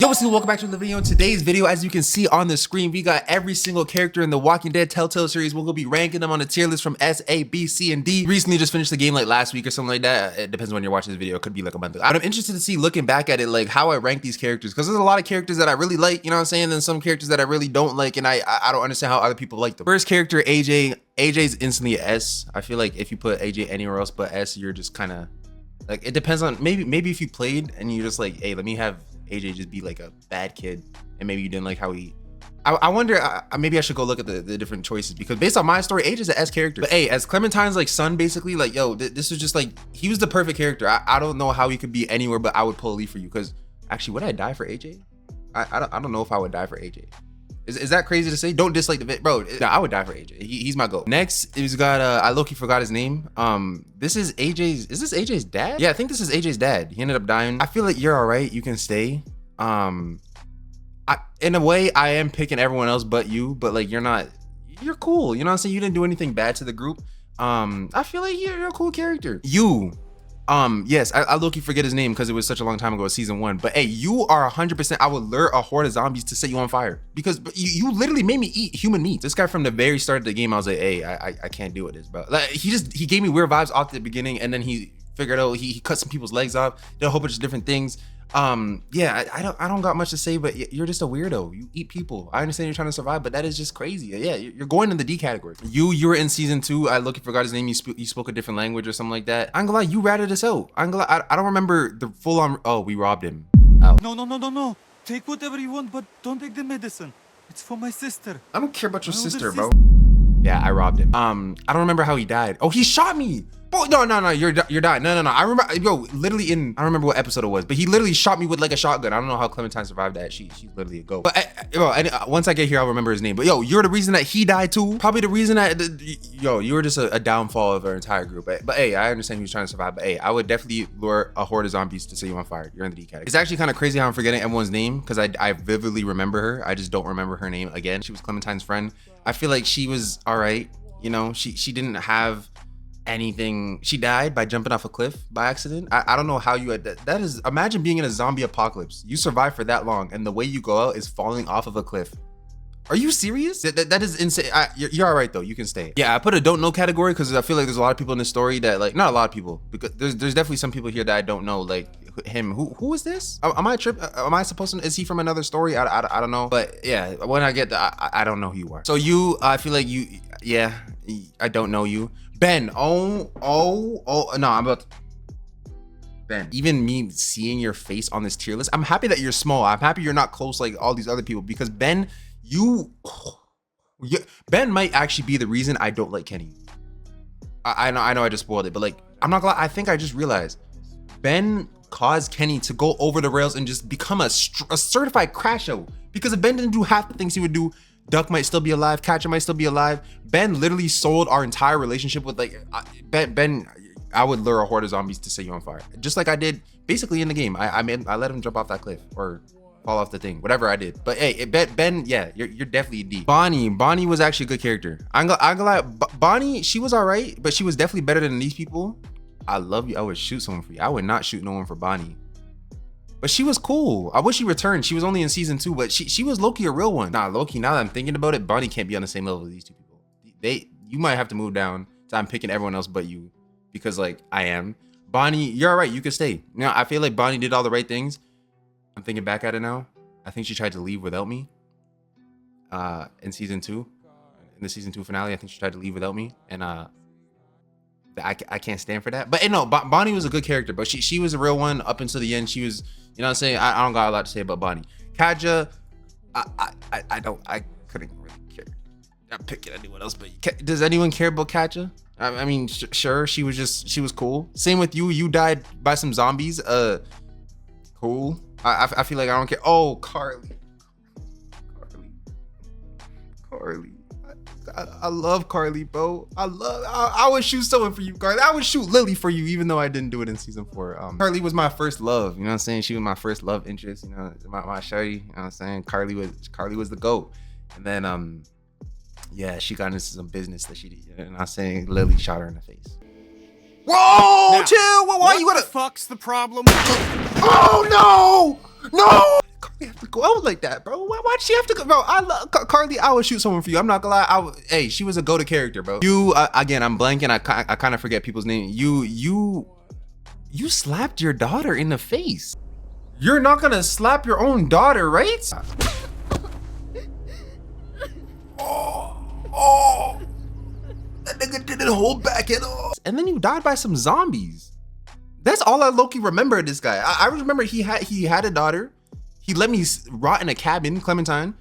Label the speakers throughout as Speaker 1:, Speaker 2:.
Speaker 1: Yo, what's good? Welcome back to the video. In today's video, as you can see on the screen, we got every single character in the Walking Dead Telltale series. We're gonna be ranking them on a tier list from S, A, B, C, and D. Recently just finished the game like last week or something like that. It depends when you're watching this video. It could be like a month ago. But I'm interested to see, looking back at it, like how I rank these characters, because there's a lot of characters that I really like, you know what I'm saying, and some characters that I really don't like, and I don't understand how other people like them. First character, AJ. AJ's instantly a S. I feel like if you put AJ anywhere else but S, you're just kind of like, it depends on maybe if you played and you're just like, hey, let me have AJ just be like a bad kid, and maybe you didn't like how he. I wonder, maybe I should go look at the different choices, because based on my story, AJ is an S character. But hey, as Clementine's like son, basically, like, yo, this was just like, he was the perfect character. I don't know how he could be anywhere, but I would pull a leaf for you, because actually, would I die for AJ? I don't know if I would die for AJ. Is that crazy to say? Don't dislike the vid, bro. No, I would die for AJ. He's my goat. Next, he's got I low-key forgot his name. This is AJ's. Is this AJ's dad? Yeah, I think this is AJ's dad. He ended up dying. I feel like you're all right. You can stay. In a way, I am picking everyone else but you, but like, you're cool. You know what I'm saying? You didn't do anything bad to the group. I feel like you're a cool character. You. Yes, I low-key forget his name because it was such a long time ago, season 1. But hey, you are 100%. I would lure a horde of zombies to set you on fire, because you literally made me eat human meat. This guy from the very start of the game, I was like, hey, I can't deal with this, bro. Like, he gave me weird vibes off the beginning, and then he figured out he cut some people's legs off, did a whole bunch of different things. Yeah, I don't got much to say, but you're just a weirdo. You eat people. I understand you're trying to survive, but that is just crazy. Yeah, you're going in the D category. You were in season 2. I forgot his name. You spoke a different language or something like that. I'm gonna lie, you ratted us out. I'm gonna lie, I don't remember the full on. Oh, we robbed him. Out.
Speaker 2: No. Take whatever you want, but don't take the medicine. It's for my sister.
Speaker 1: I don't care about your sister, bro. Yeah, I robbed him. I don't remember how he died. Oh, he shot me. Bro, no, you're dying. No. I remember, yo, literally I don't remember what episode it was, but he literally shot me with like a shotgun. I don't know how Clementine survived that. She's literally a goat. But once I get here, I'll remember his name. But yo, you're the reason that he died too. Probably the reason that, you were just a downfall of our entire group. But hey, I understand he was trying to survive. But hey, I would definitely lure a horde of zombies to set you on fire. You're in the D category. It's actually kind of crazy how I'm forgetting everyone's name, because I vividly remember her. I just don't remember her name again. She was Clementine's friend. I feel like she was all right. You know, she didn't have anything. She died by jumping off a cliff by accident. I don't know how you had that is, imagine being in a zombie apocalypse. You survive for that long, and the way you go out is falling off of a cliff. Are you serious? That is insane. You're all right though. You can stay. Yeah, I put a don't know category because I feel like there's a lot of people in this story that, like, not a lot of people, because there's definitely some people here that I don't know, like him. Who is this? Am I am I supposed to? Is he from another story? I don't know. But yeah, when I get I don't know who you are. So you, I feel like you. Yeah, I don't know you. Ben. Oh no, I'm about to, Ben. Even me seeing your face on this tier list, I'm happy that you're small. I'm happy you're not close like all these other people, because Ben, Ben might actually be the reason I don't like Kenny. I know I just spoiled it, but like, I'm not gonna, I think I just realized Ben caused Kenny to go over the rails and just become a certified crash out, because if Ben didn't do half the things he would do, Duck might still be alive, Catcher might still be alive. Ben literally sold our entire relationship with, like, Ben, I would lure a horde of zombies to set you on fire, just like I did basically in the game. I let him jump off that cliff or fall off the thing, whatever I did. But hey, Ben, yeah, you're definitely a D. Bonnie was actually a good character. I'm gonna lie, Bonnie, she was all right, but she was definitely better than these people. I love you. I would shoot someone for you. I would not shoot no one for Bonnie. But she was cool. I wish she returned. She was only in season 2, but she was low-key a real one. Nah, low-key, now that I'm thinking about it, Bonnie can't be on the same level as these two people. You might have to move down. So I'm picking everyone else but you, because like I am. Bonnie, you're all right. You can stay. Now, I feel like Bonnie did all the right things. I'm thinking back at it now. I think she tried to leave without me. In season 2, in the season 2 finale, I think she tried to leave without me, and I can't stand for that. But no, Bonnie was a good character, but she was a real one up until the end. She was, you know what I'm saying? I don't got a lot to say about Bonnie. Kaja, I couldn't really care. I'm picking anyone else, but does anyone care about Kaja? I mean, sure, she was cool. Same with you. You died by some zombies. Cool. I feel like I don't care. Oh, Carly. I love Carly, bro. I would shoot someone for you, Carly. I would shoot Lily for you, even though I didn't do it in season 4. Carly was my first love, you know what I'm saying? She was my first love interest, you know, my shawty, you know what I'm saying? Carly was the GOAT. And then yeah, she got into some business that she did, you know what I'm saying? Lily shot her in the face. Whoa, now, chill. Why you gonna?
Speaker 2: What the fuck's the problem?
Speaker 1: Oh no! Carly, go out like that, bro? Why'd she have to go, bro? I love Carly. I would shoot someone for you. I'm not gonna lie. Hey, she was a go-to character, bro. You again, I'm blanking. I kind of forget people's name. You slapped your daughter in the face. You're not gonna slap your own daughter, right? Oh, that nigga didn't hold back at all. And then you died by some zombies. That's all I low-key remember of this guy. I remember he had a daughter. He let me rot in a cabin, Clementine.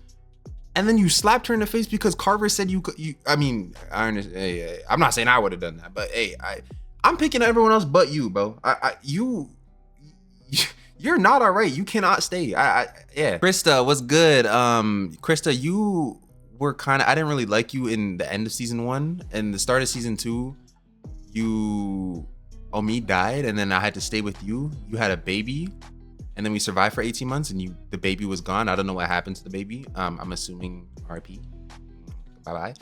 Speaker 1: And then you slapped her in the face because Carver said you I mean, I understand. Hey, I'm not saying I would have done that, but hey, I'm picking everyone else but you, bro. You're not all right. You cannot stay. Yeah. Krista, what's good? Krista, you were kind of, I didn't really like you in the end of season 1 and the start of season 2. Omi died and then I had to stay with you. You had a baby and then we survived for 18 months and the baby was gone. I don't know what happened to the baby. I'm assuming RP. Bye-bye.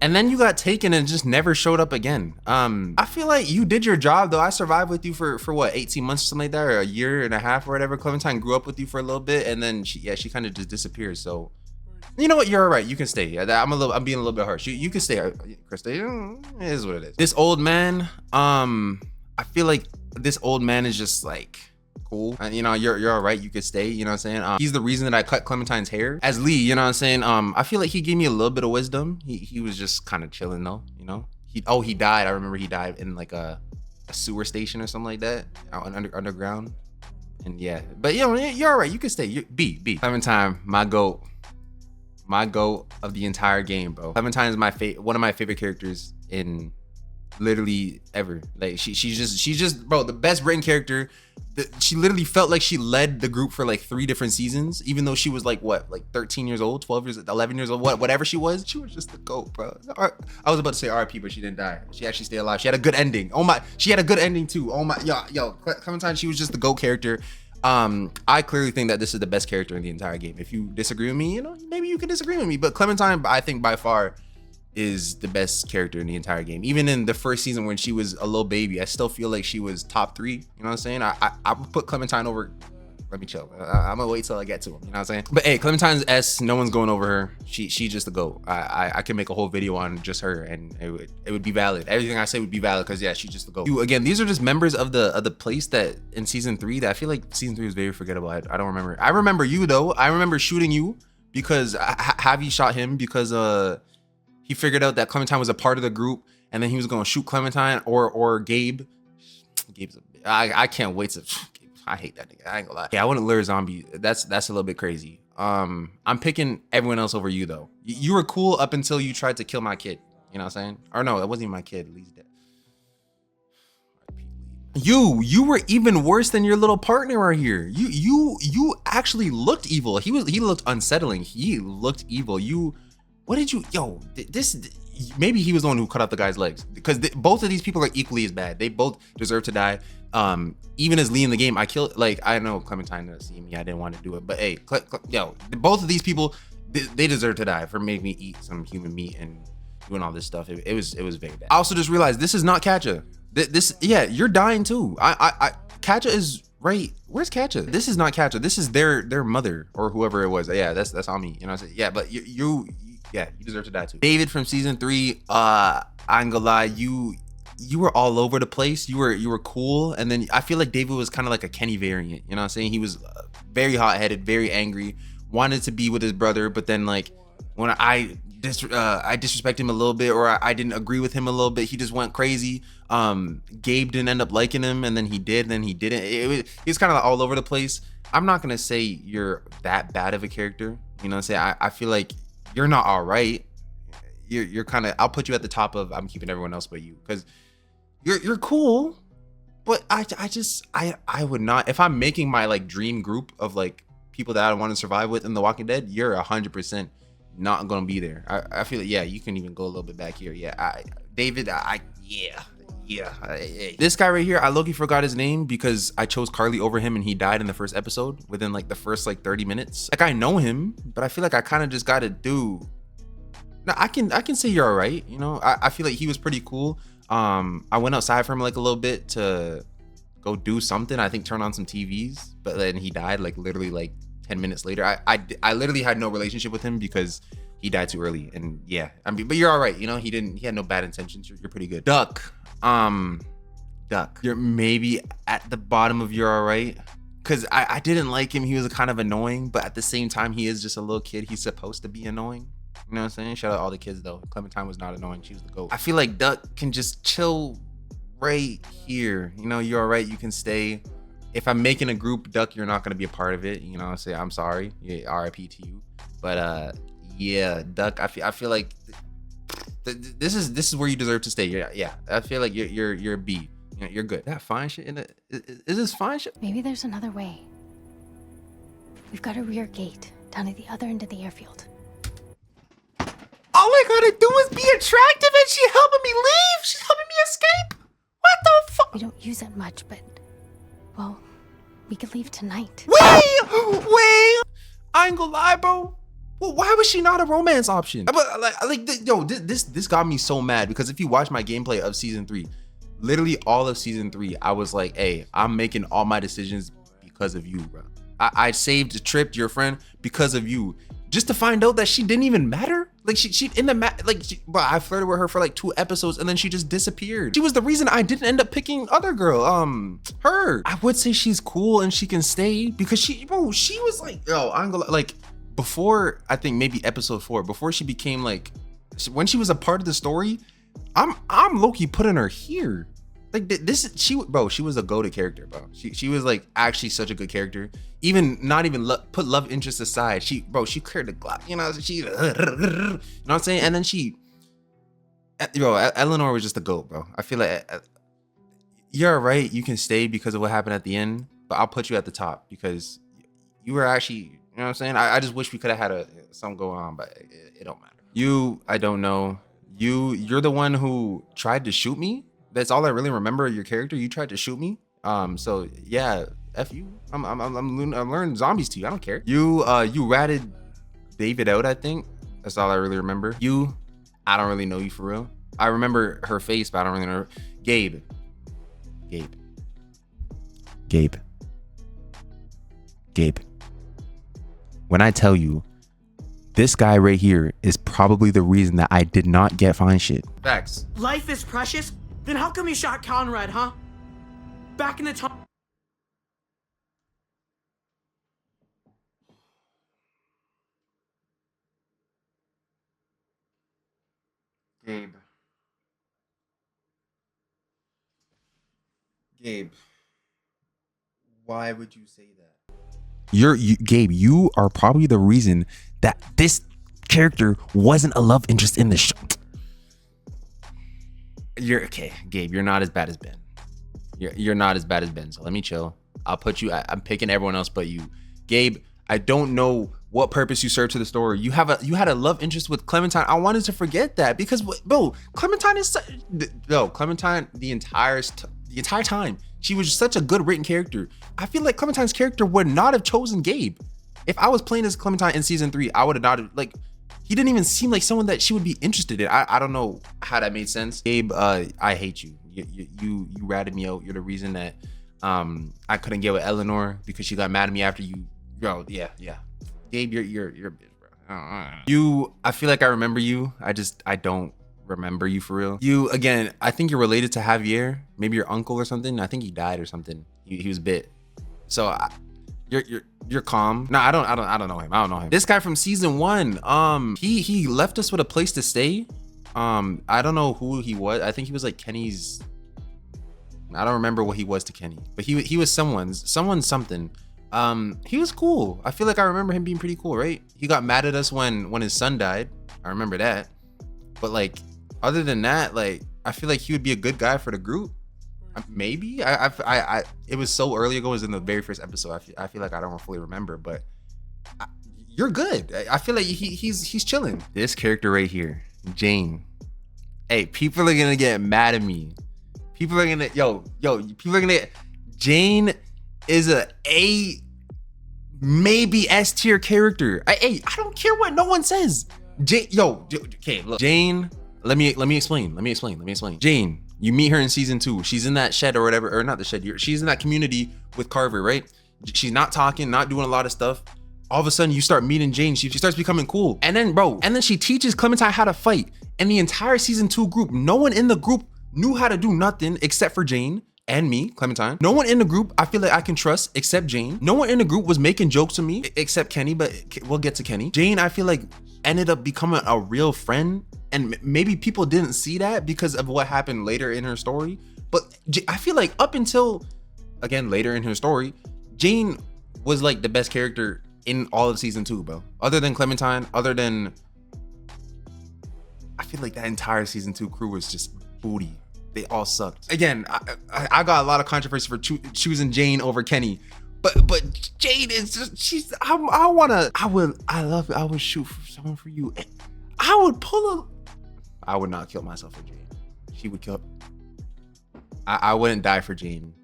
Speaker 1: And then you got taken and just never showed up again. I feel like you did your job though. I survived with you for what, 18 months or something like that, or a year and a half or whatever. Clementine grew up with you for a little bit and then she kind of just disappeared. So you know what, you're all right. You can stay. I'm being a little bit harsh. You can stay, Krista. It is what it is. This old man, I feel like this old man is just like cool. You know, you're all right. You could stay. You know what I'm saying? He's the reason that I cut Clementine's hair as Lee. You know what I'm saying? I feel like he gave me a little bit of wisdom. He was just kind of chilling though. You know? He died. I remember he died in like a sewer station or something like that, out underground. And yeah, but you know, you're all right. You can stay. B. Clementine, my goat of the entire game, bro. Clementine is one of my favorite characters in literally ever. Like she's just bro, the best written character. She literally felt like she led the group for like 3 different seasons, even though she was like what, like 13 years old, 12 years, 11 years old, whatever she was just the GOAT, bro. I was about to say RP, but she didn't die. She actually stayed alive. She had a good ending. Oh my, she had a good ending too. Oh my, yo, Clementine, she was just the GOAT character. I clearly think that this is the best character in the entire game. If you disagree with me, you know, maybe you can disagree with me, but Clementine, I think by far is the best character in the entire game. Even in the first season when she was a little baby, I still feel like she was top 3. You know what I'm saying? I would put Clementine over. Let me chill. I'm gonna wait till I get to him. You know what I'm saying? But hey, Clementine's S. No one's going over her. She's just the GOAT. I can make a whole video on just her, and it would be valid. Everything I say would be valid because yeah, she's just the GOAT. Again, these are just members of the place that in season 3 that I feel like season 3 was very forgettable. I don't remember. I remember you though. I remember shooting you because Javi shot him because he figured out that Clementine was a part of the group, and then he was gonna shoot Clementine or Gabe. I can't wait to. I hate that nigga. I ain't gonna lie. Yeah, I wouldn't lure zombie. That's a little bit crazy. I'm picking everyone else over you though. You were cool up until you tried to kill my kid. You know what I'm saying? Or no, that wasn't even my kid. Lee's dead. You were even worse than your little partner right here. You actually looked evil. He looked unsettling. He looked evil. What did you, yo, this, maybe he was the one who cut off the guy's legs because both of these people are equally as bad. They both deserve to die. Even as Lee in the game, I killed, like, I know Clementine didn't see me. I didn't want to do it, but hey, yo, both of these people, they deserve to die for making me eat some human meat and doing all this stuff. It was very bad. I also just realized this is not Katja. Yeah, you're dying too. Katja is right. Where's Katja? This is not Katja. This is their mother or whoever it was. Yeah, that's on me. You know what I'm saying? Yeah, but you deserve to die too. David from season 3, I ain't gonna lie, you were all over the place. You were cool, and then I feel like David was kind of like a Kenny variant. You know what I'm saying? He was very hot-headed, very angry, wanted to be with his brother, but then like when I disrespected him a little bit, or I didn't agree with him a little bit, he just went crazy. Gabe didn't end up liking him, and then he did, then he didn't. He was kind of like all over the place. I'm not gonna say you're that bad of a character. You know what I'm saying? I feel like you're not all right. You're kind of, I'll put you at the top of I'm keeping everyone else but you, because you're cool, but I would not, if I'm making my like dream group of like people that I want to survive with in The Walking Dead, you're 100% not gonna be there. I feel like, yeah, you can even go a little bit back here. Yeah, David, this guy right here, I low-key forgot his name because I chose Carly over him and he died in the first episode within like the first like 30 minutes. Like I know him, but I feel like I kind of just gotta do. Now I can say you're all right. You know, I feel like he was pretty cool. I went outside for him like a little bit to go do something. I think turn on some TVs, but then he died like literally like 10 minutes later. I literally had no relationship with him because he died too early. And yeah, I mean, but you're all right. You know, he had no bad intentions. You're pretty good. Duck. You're maybe at the bottom of you're all right. Cause I didn't like him. He was kind of annoying, but at the same time, he is just a little kid. He's supposed to be annoying. You know what I'm saying? Shout out all the kids though. Clementine was not annoying. She was the GOAT. I feel like Duck can just chill right here. You know, you're all right. You can stay. If I'm making a group, Duck, you're not gonna be a part of it. You know, say I'm sorry. Yeah, RIP to you. But yeah, Duck. I feel like this is where you deserve to stay. Yeah. I feel like you're a B. You know, you're good. That fine shit in it. Is this fine shit?
Speaker 3: Maybe there's another way. We've got a rear gate down at the other end of the airfield.
Speaker 1: All I gotta do is be attractive and she helping me leave. She's helping me escape. What the fuck?
Speaker 3: We don't use it much, but, well, we could leave tonight.
Speaker 1: Wait. I ain't gonna lie, bro. Well, why was she not a romance option? This got me so mad because if you watch my gameplay of season 3, literally all of season 3, I was like, hey, I'm making all my decisions because of you, bro. I saved Trip, your friend, because of you. Just to find out that she didn't even matter. Like she in the but I flirted with her for like 2 episodes and then she just disappeared. She was the reason I didn't end up picking other girl, her. I would say she's cool and she can stay because she was like, yo, I'm gonna like before I think maybe episode 4, before she became like, when she was a part of the story, I'm low-key putting her here. Like this, she was a goated character, bro. She was like actually such a good character. Even not even put love interest aside, she cleared the Glock. You know, you know what I'm saying? And then Eleanor was just a goat, bro. I feel like you're right. You can stay because of what happened at the end, but I'll put you at the top because you were actually, you know what I'm saying? I just wish we could have had something go on, but it don't matter. I don't know. You're the one who tried to shoot me. That's all I really remember of your character. You tried to shoot me. So yeah, F you. I'm learning zombies to you. I don't care. You ratted David out, I think. That's all I really remember. I don't really know you for real. I remember her face, but I don't really know her. Gabe. When I tell you, this guy right here is probably the reason that I did not get fine shit. Facts.
Speaker 4: Life is precious? Then how come you shot Conrad, huh? Back in the time.
Speaker 1: Gabe, why would you say that? Gabe, you are probably the reason that this character wasn't a love interest in the show. You're okay, Gabe. You're not as bad as Ben. You're not as bad as Ben. So let me chill. I'll put you. I'm picking everyone else but you, Gabe. I don't know what purpose you serve to the story. You had a love interest with Clementine. I wanted to forget that because, bro, Clementine is Clementine the entire time she was such a good written character. I feel like Clementine's character would not have chosen Gabe. If I was playing as Clementine in season 3, I would have not like. He didn't even seem like someone that she would be interested in. I don't know how that made sense. Gabe, I hate you. You ratted me out. You're the reason that I couldn't get with Eleanor because she got mad at me after you. Bro, yeah. Gabe, you're a bitch, bro. I feel like I remember you. I don't remember you for real. You, again, I think you're related to Javier, maybe your uncle or something. I think he died or something. He was bit. So you're calm. No, I don't know him. I don't know him. This guy from season 1, he left us with a place to stay. I don't know who he was. I think he was like Kenny's. I don't remember what he was to Kenny, but he was someone's something. He was cool. I feel like I remember him being pretty cool, right? He got mad at us when his son died. I remember that. But like, other than that, like, I feel like he would be a good guy for the group. Maybe it was so early ago. It was in the very first episode. I feel like I don't fully remember, but you're good. I feel like he's chilling. This character right here, Jane. Hey, people are gonna get mad at me. People are gonna people are gonna. Jane is a maybe S tier character. I don't care what no one says. Jane, okay, look, Jane. Let me explain. Jane. You meet her in season 2. She's in that shed or whatever, or not the shed. She's in that community with Carver, right? She's not talking, not doing a lot of stuff. all of a sudden you start meeting Jane. She starts becoming cool. And then, bro, and then she teaches Clementine how to fight. And the entire season 2 group, no one in the group knew how to do nothing except for Jane and me, Clementine. No one in the group I feel like I can trust except Jane. No one in the group was making jokes to me except Kenny, but we'll get to Kenny. Jane, I feel like ended up becoming a real friend, and maybe people didn't see that because of what happened later in her story. But I feel like up until, again, later in her story, Jane was like the best character in all of season 2, bro. Other than Clementine, I feel like that entire season 2 crew was just booty. They all sucked. Again, I got a lot of controversy for choosing Jane over Kenny, but Jane is just, I would shoot for someone for you. I would not kill myself for Jane. She would kill. I wouldn't die for Jane.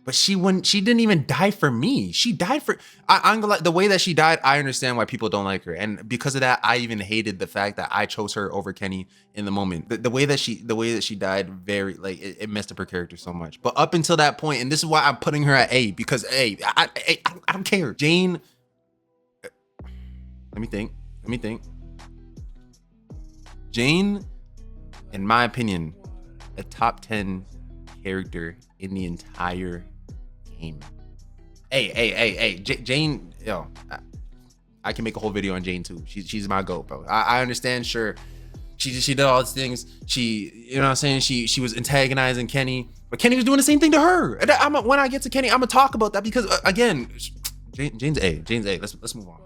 Speaker 1: But she didn't even die for me. She died for, I'm gonna, the way that she died, I understand why people don't like her. And because of that, I even hated the fact that I chose her over Kenny in the moment. The way that she died, very, like, it messed up her character so much. But up until that point, and this is why I'm putting her at A, because I don't care. Jane, let me think. Jane, in my opinion, a top 10 character in the entire game. Hey, Jane, yo, I can make a whole video on Jane too. She's my GOAT, bro. I understand, sure. She did all these things. You know what I'm saying? She was antagonizing Kenny, but Kenny was doing the same thing to her. And when I get to Kenny, I'm gonna talk about that because again, Jane's A. Let's move on.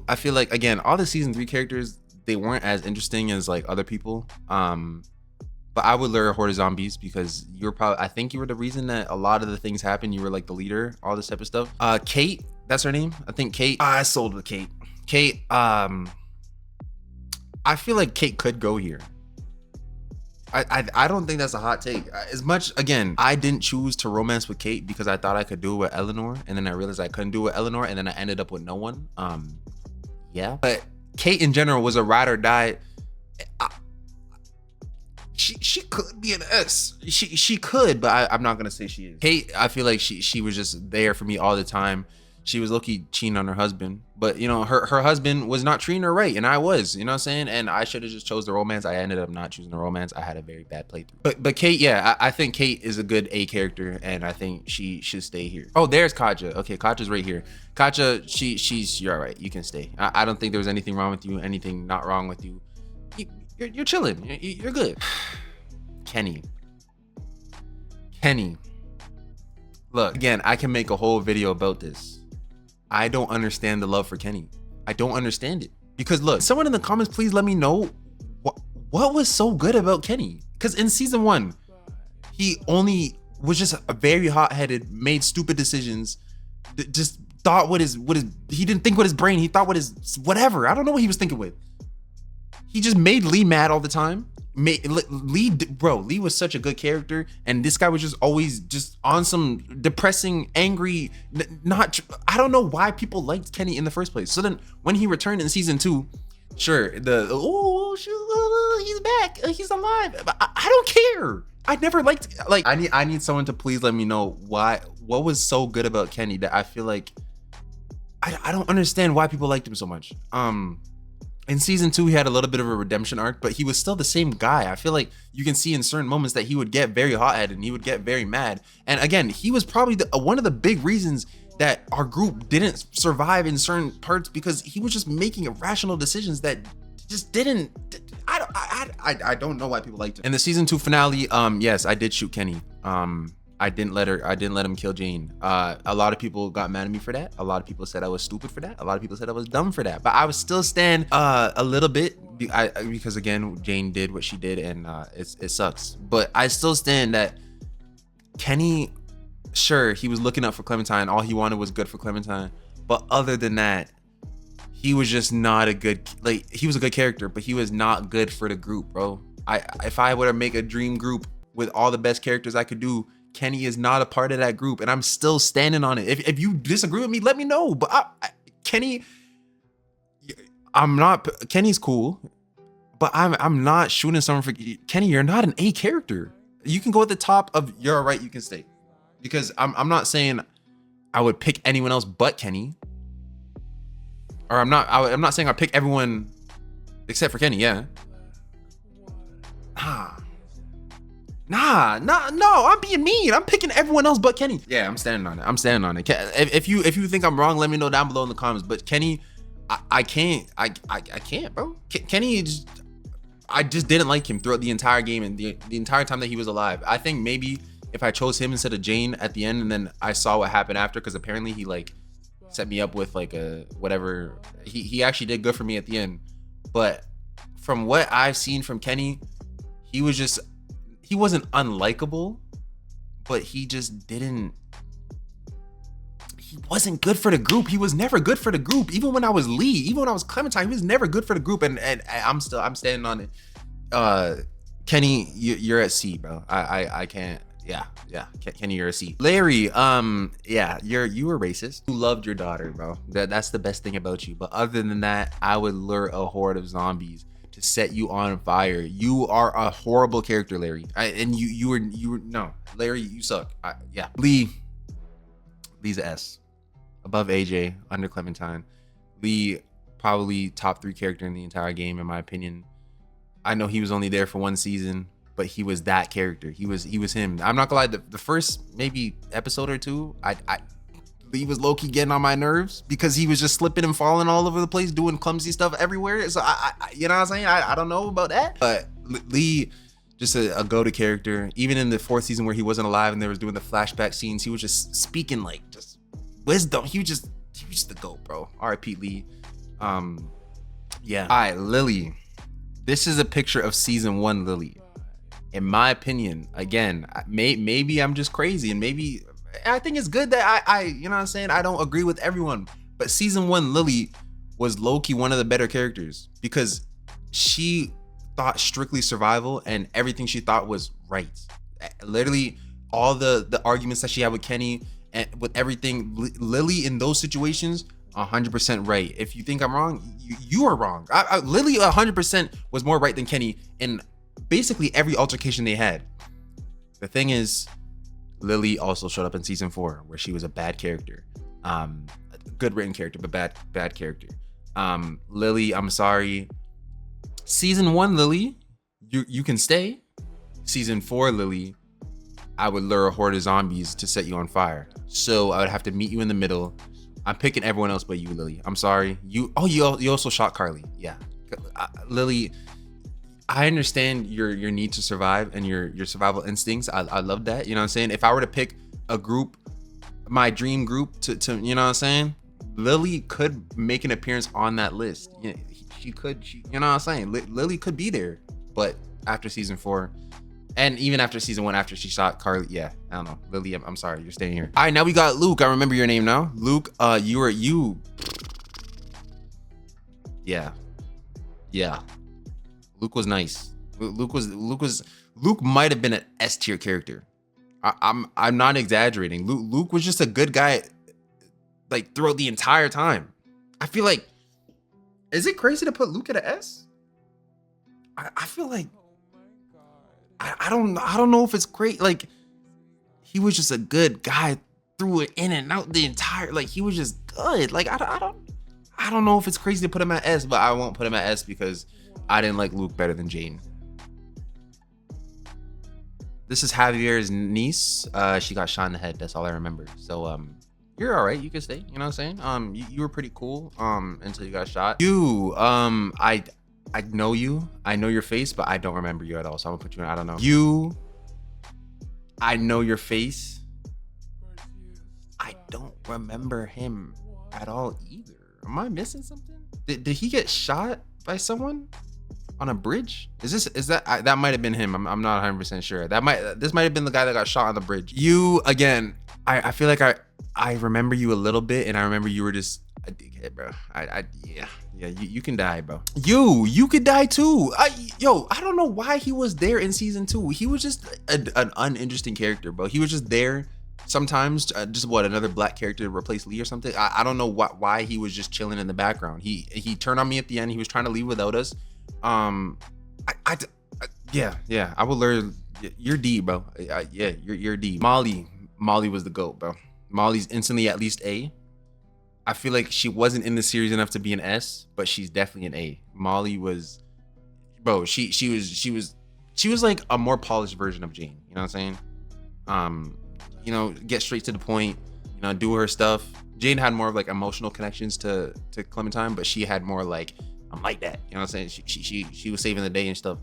Speaker 1: I feel like, again, all the season 3 characters, they weren't as interesting as like other people. But I would lure Horde of Zombies because I think you were the reason that a lot of the things happened. You were like the leader, all this type of stuff. Kate, that's her name. I think Kate. I sold with Kate. Kate, I feel like Kate could go here. I don't think that's a hot take. As much, again, I didn't choose to romance with Kate because I thought I could do it with Eleanor, and then I realized I couldn't do it with Eleanor, and then I ended up with no one. Yeah. But Kate in general was a ride or die. She could be an S. She could, but I'm not gonna say she is. Kate, I feel like she was just there for me all the time. She was low-key cheating on her husband, but you know, her husband was not treating her right, and I was, you know what I'm saying? And I should have just chose the romance. I ended up not choosing the romance. I had a very bad playthrough. But Kate, yeah, I think Kate is a good A character, and I think she should stay here. Oh, there's Katja. Okay, Katja's right here. Katja, you're all right. You can stay. I don't think there was anything wrong with you, anything not wrong with you. You're chilling. You're good. Kenny. Look, again, I can make a whole video about this. I don't understand the love for Kenny. I don't understand it. Because look, someone in the comments, please let me know what was so good about Kenny. Because in season 1, he only was just a very hot-headed, made stupid decisions, just thought he didn't think with his brain, he thought with his whatever. I don't know what he was thinking with. He just made Lee mad all the time. Lee was such a good character, and this guy was just always just on some depressing, angry, I don't know why people liked Kenny in the first place. So then when he returned in season 2, sure, he's back, he's alive. I don't care. I never liked, like, I need someone to please let me know what was so good about Kenny that I feel like I don't understand why people liked him so much. In season 2, he had a little bit of a redemption arc, but he was still the same guy. I feel like you can see in certain moments that he would get very hot-headed and he would get very mad. And again, he was probably one of the big reasons that our group didn't survive in certain parts, because he was just making irrational decisions that just didn't. I don't know why people liked him. In the season 2 finale, yes, I did shoot Kenny. I didn't let him kill Jane. A lot of people got mad at me for that. A lot of people said I was stupid for that. A lot of people said I was dumb for that. But I would still stand a little bit because again, Jane did what she did, and it sucks. But I still stand that Kenny, sure, he was looking up for Clementine. All he wanted was good for Clementine. But other than that, he was just not a good, like, he was a good character, but he was not good for the group, bro. If I were to make a dream group with all the best characters I could do, Kenny is not a part of that group, and I'm still standing on it. If you disagree with me, let me know. But Kenny, Kenny's cool, but I'm not shooting someone for Kenny. You're not an A character. You can go at the top of you're all right, you can stay. Because I'm not saying I would pick anyone else but Kenny, Or I'm not saying I pick everyone except for Kenny. Yeah. Nah, no, I'm being mean. I'm picking everyone else but Kenny. Yeah, I'm standing on it. I'm standing on it. If you think I'm wrong, let me know down below in the comments. But Kenny, I can't, bro. Kenny, I just didn't like him throughout the entire game and the entire time that he was alive. I think maybe if I chose him instead of Jane at the end, and then I saw what happened after, because apparently he like set me up with like a whatever. He actually did good for me at the end. But from what I've seen from Kenny, he wasn't unlikable, but he just didn't. He wasn't good for the group. He was never good for the group. Even when I was Lee, even when I was Clementine, he was never good for the group. And I'm standing on it. Kenny, you're at C, bro. I can't. Yeah. Kenny, you're a C. Larry, yeah, you were racist. You loved your daughter, bro. That's the best thing about you. But other than that, I would lure a horde of zombies to set you on fire. You are a horrible character, Larry. You were no, Larry, you suck. Yeah. Lee's a S. Above AJ, under Clementine. Lee, probably top 3 character in the entire game, in my opinion. I know he was only there for 1 season, but he was that character. He was him. I'm not gonna lie, the first maybe episode or 2, Lee was low-key getting on my nerves because he was just slipping and falling all over the place, doing clumsy stuff everywhere. So I you know what I'm saying? I don't know about that, but Lee, just a go-to character. Even in the 4th season where he wasn't alive and they was doing the flashback scenes, he was just speaking like just wisdom. He was just the GOAT, bro. R.I.P. Lee. Yeah. All right, Lily. This is a picture of season 1 Lily. In my opinion, again, maybe I'm just crazy, and maybe I think it's good that I you know what I'm saying, I don't agree with everyone, but season 1 Lily was low-key one of the better characters because she thought strictly survival and everything she thought was right. Literally all the arguments that she had with Kenny and with everything, Lily in those situations 100% right. If you think I'm wrong, you are wrong. Lily 100% was more right than Kenny in basically every altercation they had. The thing is, Lily also showed up in season 4 where she was a bad character, good written character, but bad character. Lily, I'm sorry. Season 1 Lily, you can stay. Season 4 Lily, I would lure a horde of zombies to set you on fire. So I would have to meet you in the middle. I'm picking everyone else but you, Lily. I'm sorry. You also shot Carly. Yeah, Lily. I understand your need to survive and your survival instincts. I love that. You know what I'm saying? If I were to pick a group, my dream group to you know what I'm saying, Lily could make an appearance on that list. Yeah, she could. You know what I'm saying? Lily could be there. But after season 4, and even after season 1, after she shot Carly, yeah, I don't know. Lily, I'm sorry, you're staying here. All right, now we got Luke. I remember your name now. Luke, you. Yeah. Luke was nice. Luke might have been an S tier character. I'm not exaggerating. Luke was just a good guy, like throughout the entire time. I feel like, is it crazy to put Luke at an S? I feel like I don't know if it's great. Like, he was just a good guy, threw it in and out the entire, like, he was just good. Like, I don't know if it's crazy to put him at S, but I won't put him at S because I didn't like Luke better than Jane. This is Javier's niece. She got shot in the head. That's all I remember. So you're all right. You can stay. You know what I'm saying? You were pretty cool until you got shot. You I know you. I know your face, but I don't remember you at all. So I'm gonna put you in. I don't know. You. I know your face. I don't remember him at all either. Am I missing something? Did he get shot by someone on a bridge? That might have been him. I'm not 100% sure. This might have been the guy that got shot on the bridge. You, again, I feel like I remember you a little bit, and I remember you were just a dickhead, bro. Yeah, you can die, bro. You could die too. I don't know why he was there in season 2. He was just an uninteresting character, bro. He was just there sometimes, just another black character to replace Lee or something. I don't know why he was just chilling in the background. He turned on me at the end. He was trying to leave without us. Yeah, I would learn. You're D, bro. Yeah, you're D. Molly was the GOAT, bro. Molly's instantly at least A. I feel like she wasn't in the series enough to be an S, but she's definitely an A. Molly was, bro. She was like a more polished version of Jane. You know what I'm saying? You know, get straight to the point. You know, do her stuff. Jane had more of like emotional connections to Clementine, but she had more like, I'm like that. You know what I'm saying? She was saving the day and stuff.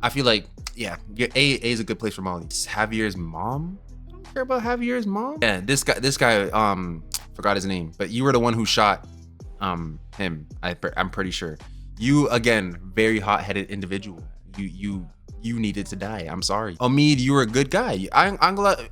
Speaker 1: I feel like, yeah, A is a good place for Molly. Javier's mom. I don't care about Javier's mom. Yeah, this guy forgot his name, but you were the one who shot him. I'm pretty sure. You, again, very hot-headed individual. You needed to die. I'm sorry. Omid, you were a good guy. I'm glad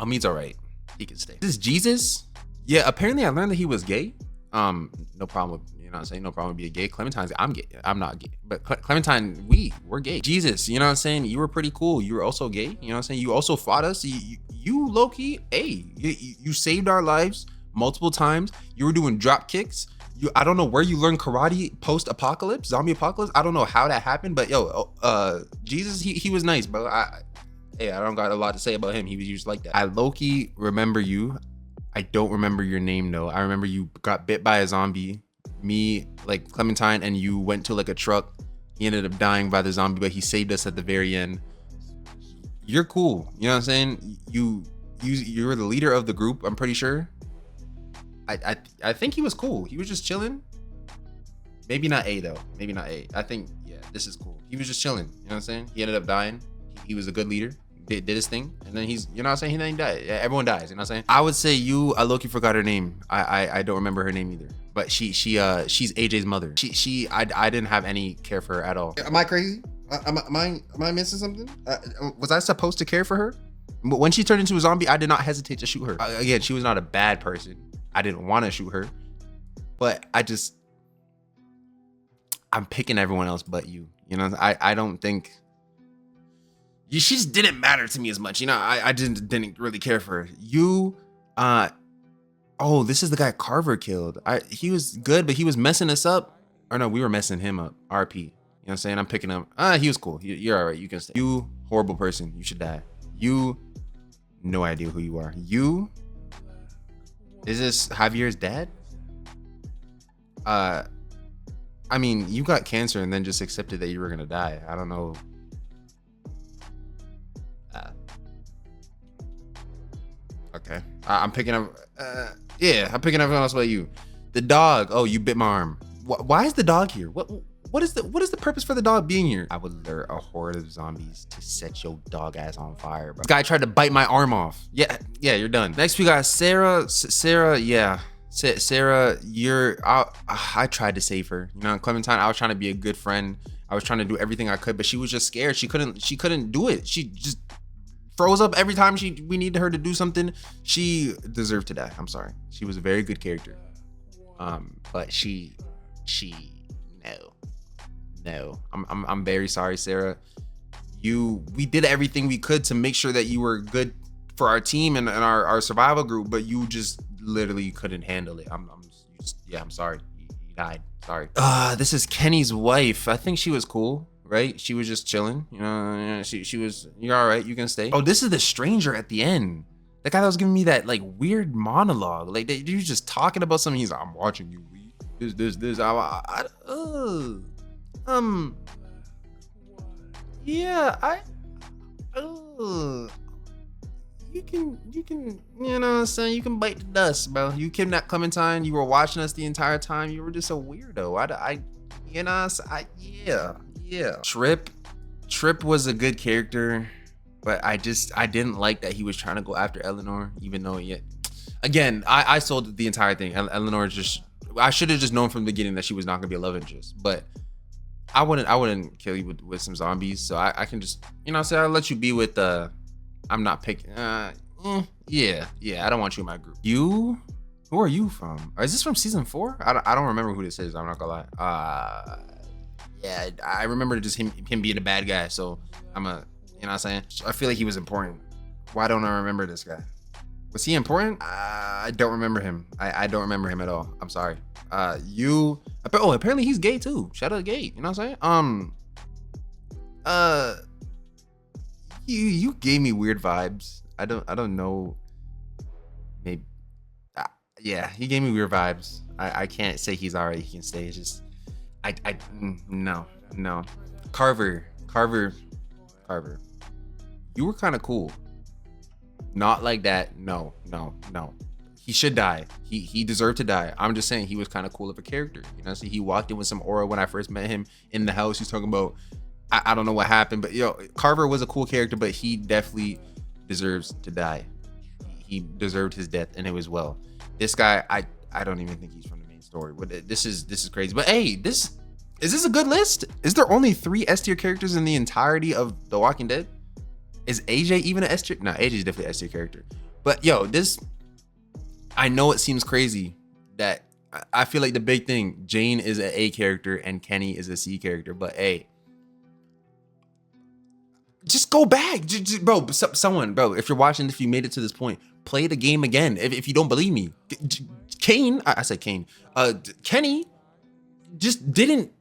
Speaker 1: Omid's all right. He can stay. This is Jesus. Yeah, apparently I learned that he was gay. No problem with, you know what I'm saying? No problem with being gay. Clementine's, I'm gay. I'm not gay. But Clementine, we're gay. Jesus, you know what I'm saying? You were pretty cool. You were also gay. You know what I'm saying? You also fought us. You low-key, hey, you saved our lives multiple times. You were doing drop kicks. I don't know where you learned karate post-apocalypse, zombie apocalypse. I don't know how that happened, but yo, Jesus, he was nice, bro. I don't got a lot to say about him. He was just like that. I low-key remember you. I don't remember your name though. I remember you got bit by a zombie. Me, like Clementine, and you went to like a truck. He ended up dying by the zombie, but he saved us at the very end. You're cool. You know what I'm saying? You were the leader of the group, I'm pretty sure. I think he was cool. He was just chilling. Maybe not A though. Maybe not A. I think, yeah, this is cool. He was just chilling. You know what I'm saying? He ended up dying. He was a good leader. Did his thing, and then he's, you know what I'm saying, he died. Yeah, everyone dies, you know what I'm saying? I would say I low-key forgot her name. I don't remember her name either, but she's AJ's mother. I didn't have any care for her at all. Am I crazy? Am I missing something? Was I supposed to care for her? When she turned into a zombie, I did not hesitate to shoot her. Again, she was not a bad person. I didn't want to shoot her, but I'm picking everyone else but you. You know, I don't think. She just didn't matter to me as much. You know, I didn't really care for her. You, oh, this is the guy Carver killed. He was good, but he was messing us up. Or no, we were messing him up. RP. You know what I'm saying? I'm picking him. He was cool. You're all right. You can stay. You, horrible person. You should die. You, no idea who you are. You, is this Javier's dad? I mean, you got cancer and then just accepted that you were gonna die. I don't know. Okay, I'm picking up. Yeah, I'm picking up everyone else but you. The dog. Oh, you bit my arm. Why is the dog here? What is the purpose for the dog being here? I would lure a horde of zombies to set your dog ass on fire, bro. This guy tried to bite my arm off. Yeah, you're done. Next we got Sarah. Yeah, Sarah. I tried to save her. You know, Clementine. I was trying to be a good friend. I was trying to do everything I could, but she was just scared. She couldn't do it. She just froze up every time we needed her to do something. She deserved to die. I'm sorry. She was a very good character. But she no. I'm very sorry, Sarah. We did everything we could to make sure that you were good for our team and our survival group, but you just literally couldn't handle it. I'm sorry. You died. Sorry. This is Kenny's wife. I think she was cool. Right? She was just chilling, you know. She was. You're all right. You can stay. Oh, this is the stranger at the end. The guy that was giving me that like weird monologue. Like you was just talking about something. He's like, I'm watching you. This. Yeah. You can. You know what I'm saying? You can bite the dust, bro. You kidnapped Clementine. You were watching us the entire time. You were just a weirdo. Yeah. Trip was a good character, but I didn't like that he was trying to go after Eleanor, even though again, I sold the entire thing. Eleanor I should have just known from the beginning that she was not gonna be a love interest, but I wouldn't kill you with some zombies, so I can just, you know, say I'll let you be with I'm not picking yeah, I don't want you in my group. Who are you from? Is this from season 4? I don't remember who this is, I'm not gonna lie. Yeah, I remember just him being a bad guy, so you know what I'm saying? I feel like he was important. Why don't I remember this guy? Was he important? I don't remember him. I don't remember him at all. I'm sorry. Apparently he's gay too. Shout out gay, you know what I'm saying? You gave me weird vibes. I don't know. Maybe. Yeah, he gave me weird vibes. I can't say he's alright. He can stay. It's just no. Carver. You were kind of cool. Not like that. No. He should die. He deserved to die. I'm just saying he was kind of cool of a character. You know, so he walked in with some aura when I first met him in the house. He's talking about I don't know what happened, but Carver was a cool character, but he definitely deserves to die. He deserved his death, and it was well. This guy, I don't even think he's from the main story. But this is crazy. But hey, is this a good list? Is there only 3 S tier characters in the entirety of The Walking Dead? Is AJ even an S tier? No, AJ is definitely an S tier character. But I know it seems crazy that I feel like the big thing, Jane is an A character and Kenny is a C character. But hey, just go back, bro. Someone, bro, if you're watching, if you made it to this point, play the game again. If you don't believe me, I said Kane. Kenny just didn't.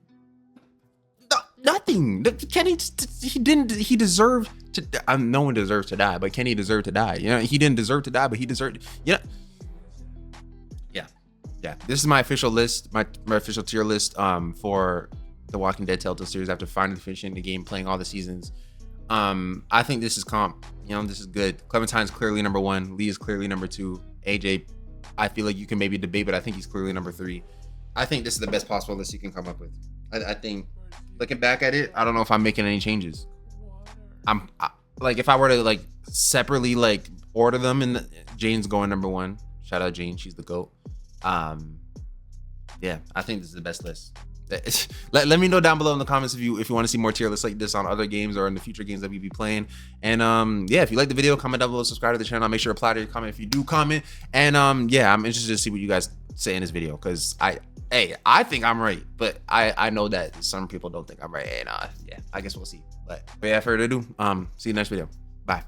Speaker 1: Nothing. Kenny, he deserved to. No one deserves to die, but Kenny deserved to die. You know, he didn't deserve to die, but he deserved. Yeah. This is my official list, my official tier list for the Walking Dead Telltale series after finally finishing the game, playing all the seasons. I think this is comp. You know, this is good. Clementine's clearly number 1. Lee is clearly number 2. AJ, I feel like you can maybe debate, but I think he's clearly number 3. I think this is the best possible list you can come up with. I think, looking back at it, I don't know if I'm making any changes. Like, if I were to like separately like order them, and Jane's going number 1. Shout out Jane, she's the GOAT. Yeah, I think this is the best list. Let me know down below in the comments if you want to see more tier lists like this on other games or in the future games that we be playing. And yeah, if you like the video, comment down below, subscribe to the channel. I'll make sure to reply to your comment if you do comment. And yeah, I'm interested to see what you guys say in this video, because I think I'm right, but I know that some people don't think I'm right. And yeah, I guess we'll see. But without further ado, see you next video.